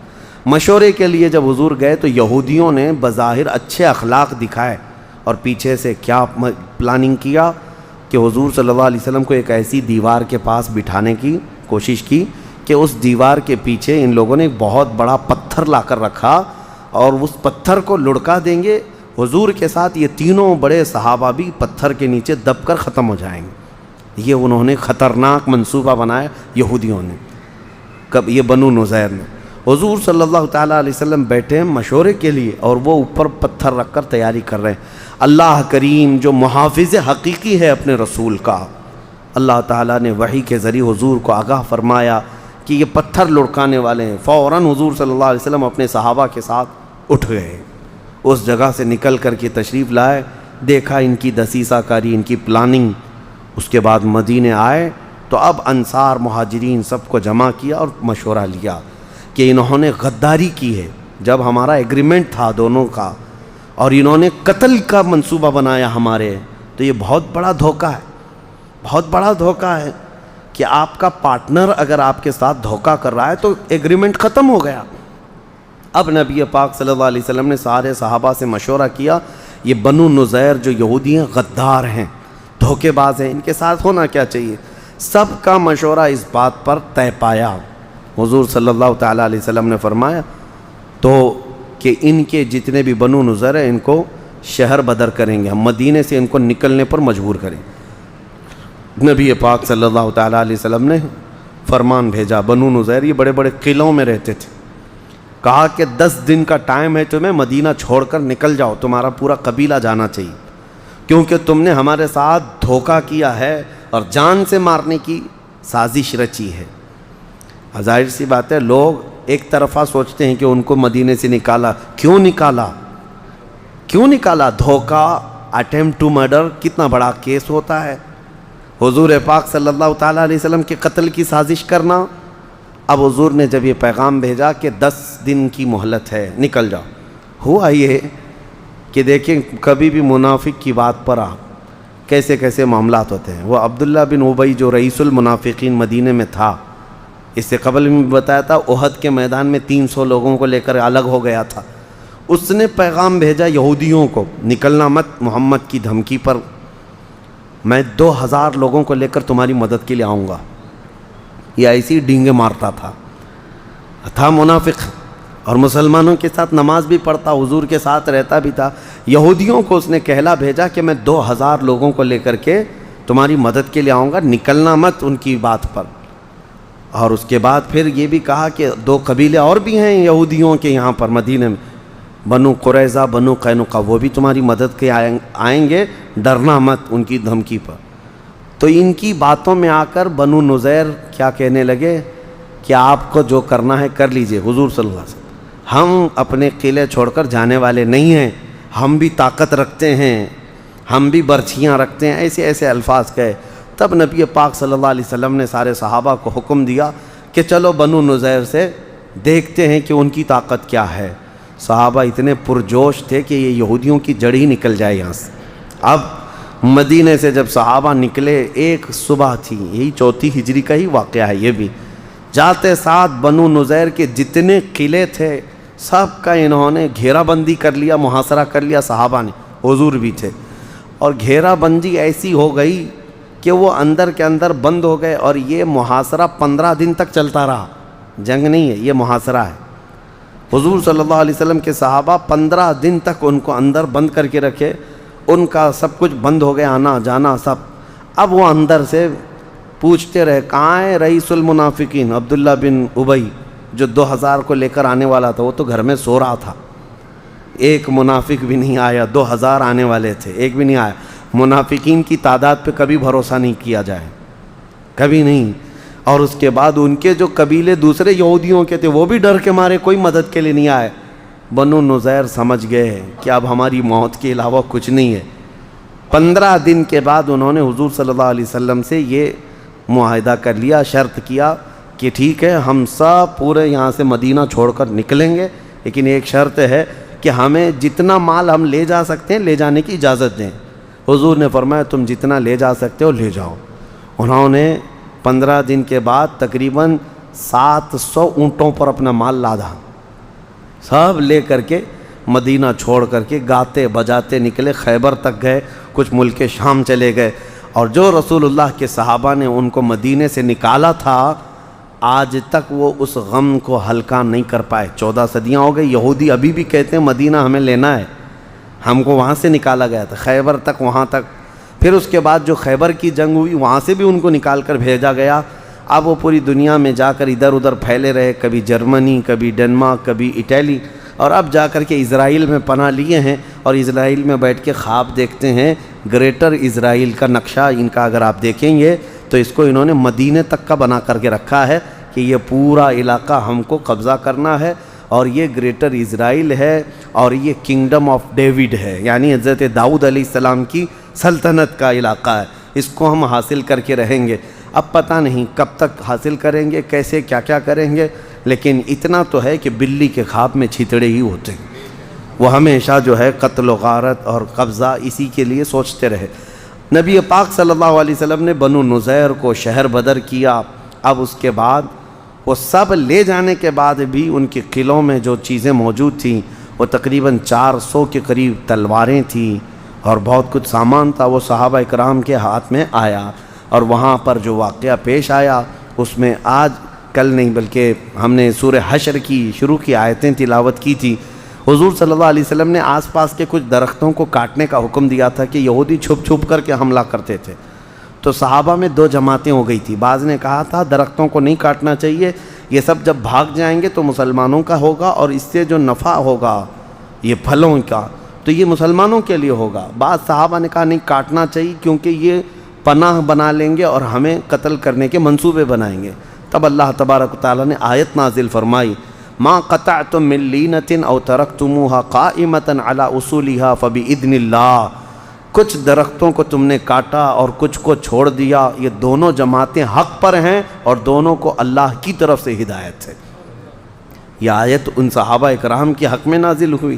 مشورے کے لیے جب حضور گئے تو یہودیوں نے بظاہر اچھے اخلاق دکھائے اور پیچھے سے کیا پلاننگ کیا کہ حضور صلی اللہ علیہ وسلم کو ایک ایسی دیوار کے پاس بٹھانے کی کوشش کی کہ اس دیوار کے پیچھے ان لوگوں نے ایک بہت بڑا پتھر لا کر رکھا اور اس پتھر کو لڑکا دیں گے حضور کے ساتھ، یہ تینوں بڑے صحابہ بھی پتھر کے نیچے دب کر ختم ہو جائیں گے۔ یہ انہوں نے خطرناک منصوبہ بنایا یہودیوں نے، کب یہ بنو نذیر نے۔ حضور صلی اللہ تعالیٰ علیہ وسلم بیٹھے ہیں مشورے کے لیے اور وہ اوپر پتھر رکھ کر تیاری کر رہے ہیں۔ اللہ کریم جو محافظ حقیقی ہے اپنے رسول کا، اللہ تعالیٰ نے وحی کے ذریعے حضور کو آگاہ فرمایا کہ یہ پتھر لڑکانے والے ہیں۔ فوراً حضور صلی اللہ علیہ وسلم اپنے صحابہ کے ساتھ اٹھ گئے، اس جگہ سے نکل کر کے تشریف لائے، دیکھا ان کی دسیسہ کاری، ان کی پلاننگ. اس کے بعد مدینے آئے تو اب انصار مہاجرین سب کو جمع کیا اور مشورہ لیا کہ انہوں نے غداری کی ہے. جب ہمارا ایگریمنٹ تھا دونوں کا اور انہوں نے قتل کا منصوبہ بنایا ہمارے، تو یہ بہت بڑا دھوکہ ہے، بہت بڑا دھوکہ ہے کہ آپ کا پارٹنر اگر آپ کے ساتھ دھوکہ کر رہا ہے تو ایگریمنٹ ختم ہو گیا. اب نبی پاک صلی اللہ علیہ وسلم نے سارے صحابہ سے مشورہ کیا، یہ بنو نذیر جو یہودی ہیں غدار ہیں، دھوکے باز ہیں، ان کے ساتھ ہونا کیا چاہیے. سب کا مشورہ اس بات پر طے پایا. حضور صلی اللہ تعالیٰ علیہ وسلم نے فرمایا تو کہ ان کے جتنے بھی بنو نذیر ہیں ان کو شہر بدر کریں گے، ہم مدینے سے ان کو نکلنے پر مجبور کریں. نبی پاک صلی اللہ تعالیٰ علیہ وسلم نے فرمان بھیجا. بنو نذیر یہ بڑے بڑے قلعوں میں رہتے تھے. کہا کہ 10 دن کا ٹائم ہے تمہیں، مدینہ چھوڑ کر نکل جاؤ، تمہارا پورا قبیلہ جانا چاہیے، کیونکہ تم نے ہمارے ساتھ دھوکہ کیا ہے اور جان سے مارنے کی سازش رچی ہے. ظاہر سی بات ہے لوگ ایک طرفہ سوچتے ہیں کہ ان کو مدینے سے نکالا. کیوں نکالا؟ کیوں نکالا؟ دھوکہ، اٹیمپٹ ٹو مرڈر کتنا بڑا کیس ہوتا ہے. حضور پاک صلی اللہ تعالیٰ علیہ وسلم کے قتل کی سازش کرنا. اب حضور نے جب یہ پیغام بھیجا کہ 10 دن کی مہلت ہے، نکل جاؤ، ہوا یہ کہ دیکھیں کبھی بھی منافق کی بات پر کیسے کیسے معاملات ہوتے ہیں. وہ عبداللہ بن ابی جو رئیس المنافقین مدینے میں تھا، اس سے قبل میں بتایا تھا احد کے میدان میں 300 لوگوں کو لے کر الگ ہو گیا تھا. اس نے پیغام بھیجا یہودیوں کو، نکلنا مت محمد کی دھمکی پر، میں 2000 لوگوں کو لے کر تمہاری مدد کے لیے آؤں گا. یہ ایسی ڈینگے مارتا تھا منافق، اور مسلمانوں کے ساتھ نماز بھی پڑھتا، حضور کے ساتھ رہتا بھی تھا. یہودیوں کو اس نے کہلا بھیجا کہ میں 2000 لوگوں کو لے کر کے تمہاری مدد کے لیے آؤں گا، نکلنا مت ان کی بات پر. اور اس کے بعد پھر یہ بھی کہا کہ 2 قبیلے اور بھی ہیں یہودیوں کے یہاں پر مدینے میں، بنو قریظہ، بنو قینقاع، وہ بھی تمہاری مدد کے آئیں گے، ڈرنا مت ان کی دھمکی پر. تو ان کی باتوں میں آ کر بنو نذیر کیا کہنے لگے کہ آپ کو جو کرنا ہے کر لیجئے. حضور صلی اللہ علیہ وسلم ہم اپنے قلعے چھوڑ کر جانے والے نہیں ہیں، ہم بھی طاقت رکھتے ہیں، ہم بھی برچھیاں رکھتے ہیں، ایسے ایسے الفاظ کہے. تب نبی پاک صلی اللہ علیہ وسلم نے سارے صحابہ کو حکم دیا کہ چلو بنو نذیر سے دیکھتے ہیں کہ ان کی طاقت کیا ہے. صحابہ اتنے پرجوش تھے کہ یہ یہودیوں کی جڑ ہی نکل جائے یہاں سے. اب مدینے سے جب صحابہ نکلے، ایک صبح تھی، یہی 4 ہجری کا ہی واقعہ ہے یہ بھی. جاتے ساتھ بنو نذیر کے جتنے قلعے تھے سب کا انہوں نے گھیرا بندی کر لیا، محاصرہ کر لیا. صحابہ نے، حضور بھی تھے، اور گھیرا بندی ایسی ہو گئی کہ وہ اندر کے اندر بند ہو گئے. اور یہ محاصرہ 15 دن تک چلتا رہا. جنگ نہیں ہے، یہ محاصرہ ہے. حضور صلی اللہ علیہ وسلم کے صحابہ 15 دن تک ان کو اندر بند کر کے رکھے. ان کا سب کچھ بند ہو گیا، آنا جانا سب. اب وہ اندر سے پوچھتے رہے کہاں ہے رئیس المنافقین عبداللہ بن ابی جو 2000 کو لے کر آنے والا تھا. وہ تو گھر میں سو رہا تھا. ایک منافق بھی نہیں آیا. 2000 آنے والے تھے، ایک بھی نہیں آیا. منافقین کی تعداد پہ کبھی بھروسہ نہیں کیا جائے، کبھی نہیں. اور اس کے بعد ان کے جو قبیلے دوسرے یہودیوں کے تھے وہ بھی ڈر کے مارے کوئی مدد کے لیے نہیں آئے. بنو نذیر سمجھ گئے کہ اب ہماری موت کے علاوہ کچھ نہیں ہے. 15 دن کے بعد انہوں نے حضور صلی اللہ علیہ وسلم سے یہ معاہدہ کر لیا، شرط کیا کہ ٹھیک ہے ہم سب پورے یہاں سے مدینہ چھوڑ کر نکلیں گے، لیکن ایک شرط ہے کہ ہمیں جتنا مال ہم لے جا سکتے ہیں لے جانے کی اجازت دیں. حضور نے فرمایا تم جتنا لے جا سکتے ہو لے جاؤ. انہوں نے 15 دن کے بعد تقریباً 700 اونٹوں پر اپنا مال لادا، سب لے کر کے مدینہ چھوڑ کر کے گاتے بجاتے نکلے. خیبر تک گئے، کچھ ملک شام چلے گئے. اور جو رسول اللہ کے صحابہ نے ان کو مدینے سے نکالا تھا آج تک وہ اس غم کو ہلکا نہیں کر پائے. 14 صدیاں ہو گئی. یہودی ابھی بھی کہتے ہیں مدینہ ہمیں لینا ہے، ہم کو وہاں سے نکالا گیا تھا، خیبر تک، وہاں تک. پھر اس کے بعد جو خیبر کی جنگ ہوئی وہاں سے بھی ان کو نکال کر بھیجا گیا. اب وہ پوری دنیا میں جا کر ادھر ادھر پھیلے رہے، کبھی جرمنی، کبھی ڈنمارک، کبھی اٹلی، اور اب جا کر کے اسرائیل میں پناہ لیے ہیں. اور اسرائیل میں بیٹھ کے خواب دیکھتے ہیں. گریٹر اسرائیل کا نقشہ ان کا اگر آپ دیکھیں گے تو اس کو انہوں نے مدینے تک کا بنا کر کے رکھا ہے کہ یہ پورا علاقہ ہم کو قبضہ کرنا ہے اور یہ گریٹر اسرائیل ہے اور یہ کنگڈم آف ڈیوڈ ہے، یعنی حضرت داؤد علیہ السلام کی سلطنت کا علاقہ ہے، اس کو ہم حاصل کر کے رہیں گے۔ اب پتہ نہیں کب تک حاصل کریں گے، کیسے کیا کیا کریں گے، لیکن اتنا تو ہے کہ بلی کے خواب میں چھیتڑے ہی ہوتے ہیں، وہ ہمیشہ جو ہے قتل و غارت اور قبضہ اسی کے لیے سوچتے رہے۔ نبی پاک صلی اللہ علیہ وسلم نے بنو نذیر کو شہر بدر کیا۔ اب اس کے بعد وہ سب لے جانے کے بعد بھی ان کے قلعوں میں جو چیزیں موجود تھیں وہ تقریباً 400 کے قریب تلواریں تھیں اور بہت کچھ سامان تھا، وہ صحابہ اکرام کے ہاتھ میں آیا، اور وہاں پر جو واقعہ پیش آیا اس میں آج کل نہیں بلکہ ہم نے سورہ حشر کی شروع کی آیتیں تلاوت کی تھی۔ حضور صلی اللہ علیہ وسلم نے آس پاس کے کچھ درختوں کو کاٹنے کا حکم دیا تھا کہ یہودی چھپ چھپ کر کے حملہ کرتے تھے، تو صحابہ میں 2 جماعتیں ہو گئی تھی۔ بعض نے کہا تھا درختوں کو نہیں کاٹنا چاہیے، یہ سب جب بھاگ جائیں گے تو مسلمانوں کا ہوگا اور اس سے جو نفع ہوگا یہ پھلوں کا تو یہ مسلمانوں کے لیے ہوگا۔ بعض صحابہ نے کہا نہیں کاٹنا چاہیے کیونکہ یہ پناہ بنا لیں گے اور ہمیں قتل کرنے کے منصوبے بنائیں گے۔ تب اللہ تبارک و تعالیٰ نے آیت نازل فرمائی، ما قطعتم من لینۃ او ترکتموها قائمۃ علی اصولها فباذن اللہ، کچھ درختوں کو تم نے کاٹا اور کچھ کو چھوڑ دیا، یہ دونوں جماعتیں حق پر ہیں اور دونوں کو اللہ کی طرف سے ہدایت ہے۔ یہ آیت ان صحابہ اکرام کے حق میں نازل ہوئی۔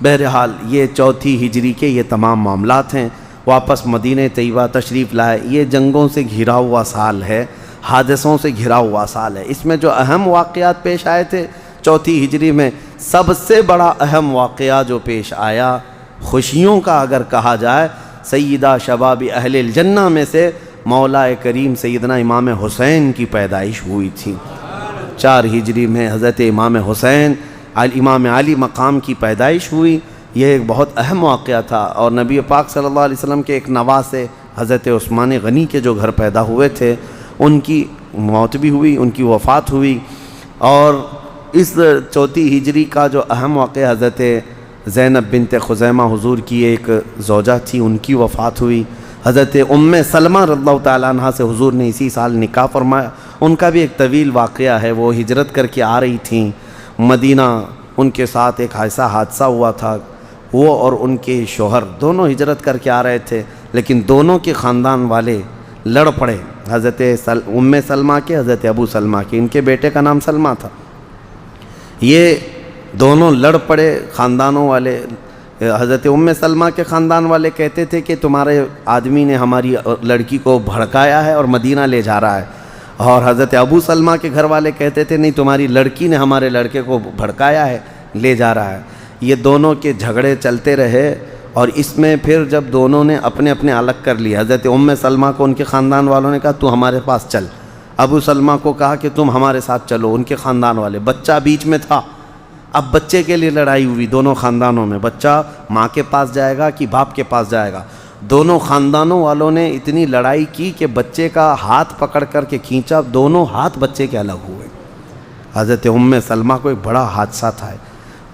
بہرحال یہ 4 ہجری کے یہ تمام معاملات ہیں۔ واپس مدینہ طیبہ تشریف لائے۔ یہ جنگوں سے گھرا ہوا سال ہے، حادثوں سے گھرا ہوا سال ہے۔ اس میں جو اہم واقعات پیش آئے تھے 4 ہجری میں، سب سے بڑا اہم واقعہ جو پیش آیا خوشیوں کا اگر کہا جائے، سیدہ شباب اہل الجنہ میں سے مولا کریم سیدنا امام حسین کی پیدائش ہوئی تھی۔ 4 ہجری میں حضرت امام حسین امام علی مقام کی پیدائش ہوئی۔ یہ ایک بہت اہم واقعہ تھا، اور نبی پاک صلی اللہ علیہ وسلم کے ایک نواسے حضرت عثمان غنی کے جو گھر پیدا ہوئے تھے ان کی موت بھی ہوئی، ان کی وفات ہوئی۔ اور اس 4 ہجری کا جو اہم واقعہ حضرت زینب بنت خزیمہ حضور کی ایک زوجہ تھی، ان کی وفات ہوئی۔ حضرت سلمہ رضی اللہ تعالیٰ عنہ سے حضور نے اسی سال نکاح فرمایا۔ ان کا بھی ایک طویل واقعہ ہے، وہ ہجرت کر کے آ رہی تھیں مدینہ، ان کے ساتھ ایک ایسا حادثہ ہوا تھا، وہ اور ان کے شوہر دونوں ہجرت کر کے آ رہے تھے، لیکن دونوں کے خاندان والے لڑ پڑے، حضرت سلمہ کے، حضرت ابو سلمہ کے، ان کے بیٹے کا نام سلمہ تھا۔ یہ دونوں لڑ پڑے خاندانوں والے۔ حضرت سلمہ کے خاندان والے کہتے تھے کہ تمہارے آدمی نے ہماری لڑکی کو بھڑکایا ہے اور مدینہ لے جا رہا ہے، اور حضرت ابو سلمہ کے گھر والے کہتے تھے نہیں تمہاری لڑکی نے ہمارے لڑکے کو بھڑکایا ہے، لے جا رہا ہے۔ یہ دونوں کے جھگڑے چلتے رہے، اور اس میں پھر جب دونوں نے اپنے اپنے الگ کر لیے، حضرت سلمہ کو ان کے خاندان والوں نے کہا تو ہمارے پاس چل، ابو سلمہ کو کہا کہ تم ہمارے ساتھ چلو، ان کے خاندان والے، بچہ بیچ میں تھا۔ اب بچے کے لیے لڑائی ہوئی دونوں خاندانوں میں، بچہ ماں کے پاس جائے گا کہ باپ کے پاس جائے گا۔ دونوں خاندانوں والوں نے اتنی لڑائی کی کہ بچے کا ہاتھ پکڑ کر کے کھینچا، دونوں ہاتھ بچے کے الگ ہوئے۔ حضرت سلمہ کو ایک بڑا حادثہ تھا،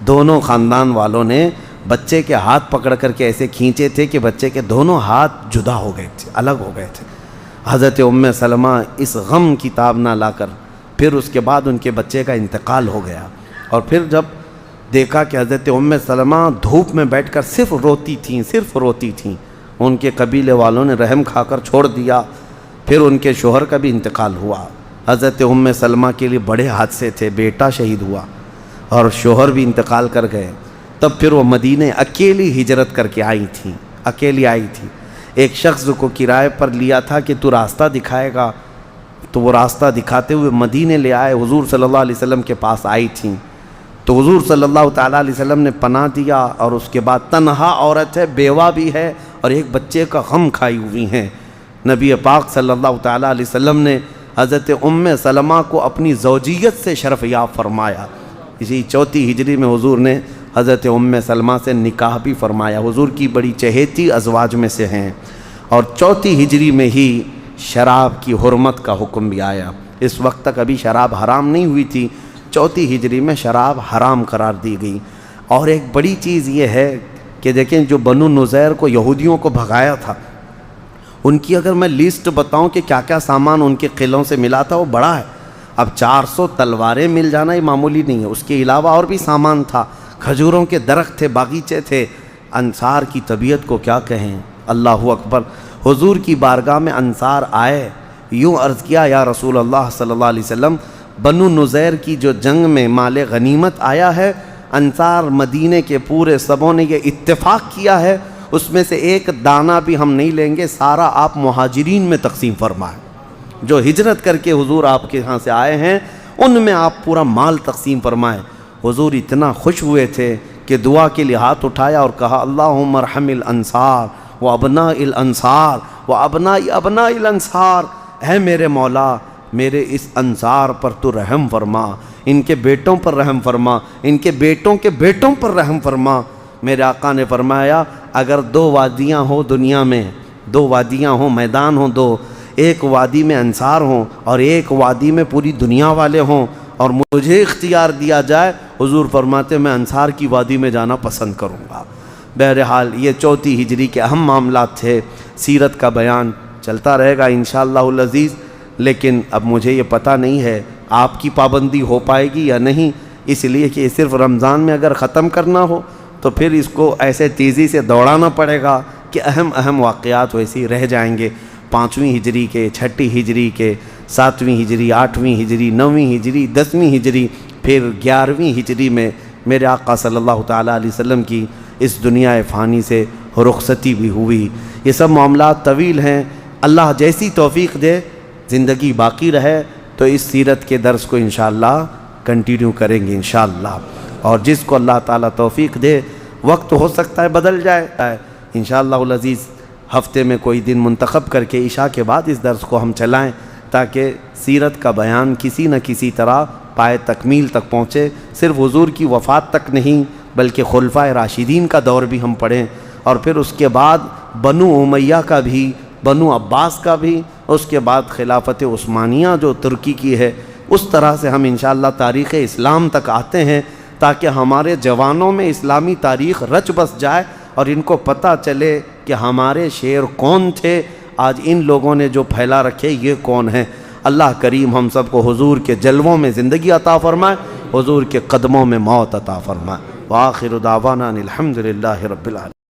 دونوں خاندان والوں نے بچے کے ہاتھ پکڑ کر کے ایسے کھینچے تھے کہ بچے کے دونوں ہاتھ جدا ہو گئے تھے، الگ ہو گئے تھے۔ حضرت سلمہ اس غم کی تاب نہ لا کر پھر اس کے بعد ان کے بچے کا انتقال ہو گیا، اور پھر جب دیکھا کہ حضرت سلمہ دھوپ میں بیٹھ کر صرف روتی تھیں، ان کے قبیلے والوں نے رحم کھا کر چھوڑ دیا۔ پھر ان کے شوہر کا بھی انتقال ہوا۔ حضرت سلمہ کے لیے بڑے حادثے تھے، بیٹا شہید ہوا اور شوہر بھی انتقال کر گئے۔ تب پھر وہ مدینے اکیلی ہجرت کر کے آئی تھیں، اکیلی آئی تھی۔ ایک شخص کو کرائے پر لیا تھا کہ تو راستہ دکھائے گا، تو وہ راستہ دکھاتے ہوئے مدینے لے آئے، حضور صلی اللہ علیہ وسلم کے پاس آئی تھیں، تو حضور صلی اللہ تعالیٰ علیہ وسلم نے پناہ دیا، اور اس کے بعد تنہا عورت ہے، بیوہ بھی ہے، اور ایک بچے کا غم کھائی ہوئی ہیں۔ نبی پاک صلی اللہ تعالیٰ علیہ وسلم نے حضرت سلمہ کو اپنی زوجیت سے شرف یاب فرمایا۔ اسی 4 ہجری میں حضور نے حضرت سلمہ سے نکاح بھی فرمایا، حضور کی بڑی چہیتی ازواج میں سے ہیں۔ اور 4 ہجری میں ہی شراب کی حرمت کا حکم بھی آیا۔ اس وقت تک ابھی شراب حرام نہیں ہوئی تھی، 4 ہجری میں شراب حرام قرار دی گئی۔ اور ایک بڑی چیز یہ ہے کہ دیکھیں جو بنو نذیر کو یہودیوں کو بھگایا تھا، ان کی اگر میں لسٹ بتاؤں کہ کیا کیا سامان ان کے قلعوں سے ملا تھا وہ بڑا ہے۔ اب 400 تلواریں مل جانا یہ معمولی نہیں ہے، اس کے علاوہ اور بھی سامان تھا، کھجوروں کے درخت تھے، باغیچے تھے۔ انصار کی طبیعت کو کیا کہیں، اللہ اکبر۔ حضور کی بارگاہ میں انصار آئے، یوں عرض کیا یا رسول اللہ صلی اللہ علیہ وسلم، بنو نذیر کی جو جنگ میں مال غنیمت آیا ہے، انصار مدینے کے پورے سبوں نے یہ اتفاق کیا ہے اس میں سے ایک دانہ بھی ہم نہیں لیں گے، سارا آپ مہاجرین میں تقسیم فرمائیں۔ جو ہجرت کر کے حضور آپ کے ہاں سے آئے ہیں ان میں آپ پورا مال تقسیم فرمائیں۔ حضور اتنا خوش ہوئے تھے کہ دعا کے لیے ہاتھ اٹھایا اور کہا اللہم ارحم الانصار و ابناء الانصار و ابناء ابناء الانصار، اے میرے مولا میرے اس انصار پر تو رحم فرما، ان کے بیٹوں پر رحم فرما، ان کے بیٹوں کے بیٹوں پر رحم فرما۔ میرے آقا نے فرمایا اگر 2 وادیاں ہوں دنیا میں، 2 وادیاں ہوں، میدان ہوں 2، ایک وادی میں انصار ہوں اور ایک وادی میں پوری دنیا والے ہوں اور مجھے اختیار دیا جائے، حضور فرماتے میں انصار کی وادی میں جانا پسند کروں گا۔ بہرحال یہ 4 ہجری کے اہم معاملات تھے، سیرت کا بیان چلتا رہے گا انشاءاللہ العزیز، لیکن اب مجھے یہ پتہ نہیں ہے آپ کی پابندی ہو پائے گی یا نہیں، اس لیے کہ صرف رمضان میں اگر ختم کرنا ہو تو پھر اس کو ایسے تیزی سے دوڑانا پڑے گا کہ اہم واقعات ویسے ہی رہ جائیں گے، 5ویں ہجری کے، 6 ہجری کے، 7ویں ہجری، 8ویں ہجری، 9ویں ہجری، 10ویں ہجری، پھر 11ویں ہجری میں میرے آقا صلی اللہ تعالیٰ علیہ وسلم کی اس دنیا فانی سے رخصتی بھی ہوئی۔ یہ سب معاملات طویل ہیں، اللہ جیسی توفیق دے زندگی باقی رہے تو اس سیرت کے درس کو انشاءاللہ کنٹینیو کریں گے انشاءاللہ، اور جس کو اللہ تعالیٰ توفیق دے وقت ہو سکتا ہے بدل جائے انشاءاللہ العزیز، ہفتے میں کوئی دن منتخب کر کے عشاء کے بعد اس درس کو ہم چلائیں تاکہ سیرت کا بیان کسی نہ کسی طرح پائے تکمیل تک پہنچے، صرف حضور کی وفات تک نہیں بلکہ خلفائے راشدین کا دور بھی ہم پڑھیں، اور پھر اس کے بعد بنو امیہ کا بھی، بنو عباس کا بھی، اس کے بعد خلافت عثمانیہ جو ترکی کی ہے، اس طرح سے ہم انشاءاللہ تاریخ اسلام تک آتے ہیں تاکہ ہمارے جوانوں میں اسلامی تاریخ رچ بس جائے اور ان کو پتہ چلے کہ ہمارے شیر کون تھے، آج ان لوگوں نے جو پھیلا رکھے یہ کون ہیں۔ اللہ کریم ہم سب کو حضور کے جلووں میں زندگی عطا فرمائے، حضور کے قدموں میں موت عطا فرمائے۔ وآخر دعوانا الحمدللہ رب العالمین۔